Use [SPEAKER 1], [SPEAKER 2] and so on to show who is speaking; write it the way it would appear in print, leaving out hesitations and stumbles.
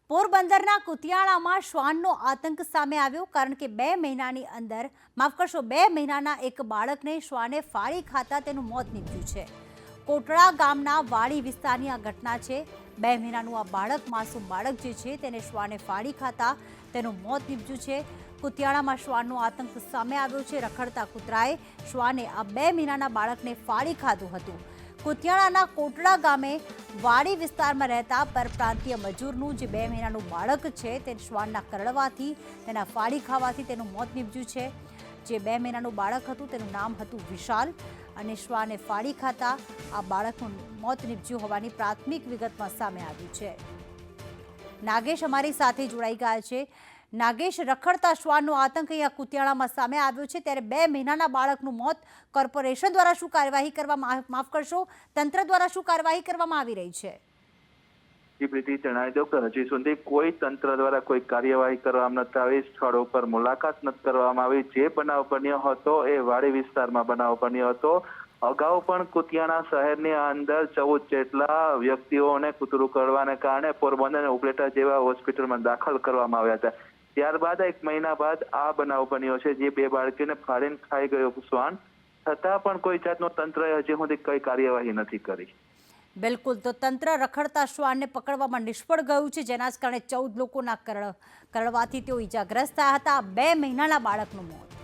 [SPEAKER 1] પોરબંદરના કુતિયાણામાં શ્વાનનો આતંક સામે આવ્યો કારણ કે 2 મહિનાની અંદર માફ કરશો 2 મહિનાના એક બાળકને શ્વાને ફાડી ખાતા તેનું મોત નીપજ્યું છે। કોટડા ગામના વાડી વિસ્તારની આ ઘટના છે। 2 મહિનાનું આ બાળક માસૂમ બાળક જે છે તેને શ્વાને ફાડી ખાતા તેનું મોત નીપજ્યું છે। કુતિયાણામાં શ્વાનનો આતંક સામે આવ્યો છે। રખડતા કૂતરાએ શ્વાને આ 2 મહિનાના બાળકને ફાડી ખાધું હતું। કુતિયાણાના કોટડા ગામે વાડી વિસ્તારમાં રહેતા પરપ્રાંતીય મજૂરનું જે 2 મહિનાનું બાળક છે તે શ્વાનના કરડવાથી તેના ફાડી ખાવાથી તેનું મોત નીપજ્યું છે। જે 2 મહિનાનું બાળક હતું તેનું નામ હતું વિશાલ અને શ્વાને ફાડી ખાતા આ બાળકનું મોત નીપજ્યું હોવાની પ્રાથમિક વિગતમાં સામે આવ્યું છે। નાગેશ અમારી સાથે જોડાઈ ગયા છે। નાગેશ, રખડતા શ્વાનનો આતંક અહીંયા કુતિયાણામાં સામે આવ્યો છે ત્યારે 2 મહિનાના બાળકનું મોત કોર્પોરેશન દ્વારા શું કાર્યવાહી કરવામાં માફ કરશો તંત્ર દ્વારા શું કાર્યવાહી કરવામાં આવી રહી છે?
[SPEAKER 2] પ્રીતિ જણાવી દો કે હજી સુધી કોઈ તંત્ર દ્વારા કોઈ કાર્યવાહી કરવામાં નથી આવી, સ્થળ ઉપર મુલાકાત નથી કરવામાં આવી। જે બનાવ બન્યો હતો એ વાડી વિસ્તારમાં બનાવ બન્યો હતો। અગાઉ પણ કુતિયાણા શહેરની અંદર 14 જેટલા વ્યક્તિઓને કૂતરું કરવાને કારણે પોરબંદર અને ઉપલેટા જેવા હોસ્પિટલમાં દાખલ કરવામાં આવ્યા હતા। ત્યારબાદ 1 મહિના બાદ આ બનાવ બન્યો છે, જે 2 બાળકોને ફાડીને ખાઈ ગયો શ્વાન, છતાં પણ કોઈ જાતનો તંત્રએ હજી સુધી કઈ કાર્યવાહી નથી કરી।
[SPEAKER 1] બિલકુલ, તો તંત્ર રખડતા શ્વાનને પકડવામાં નિષ્ફળ ગયું છે, જેના જ કારણે 14 લોકોના કરડવાથી તેઓ ઈજાગ્રસ્ત થયા હતા। 2 મહિનાના બાળકનું મોત।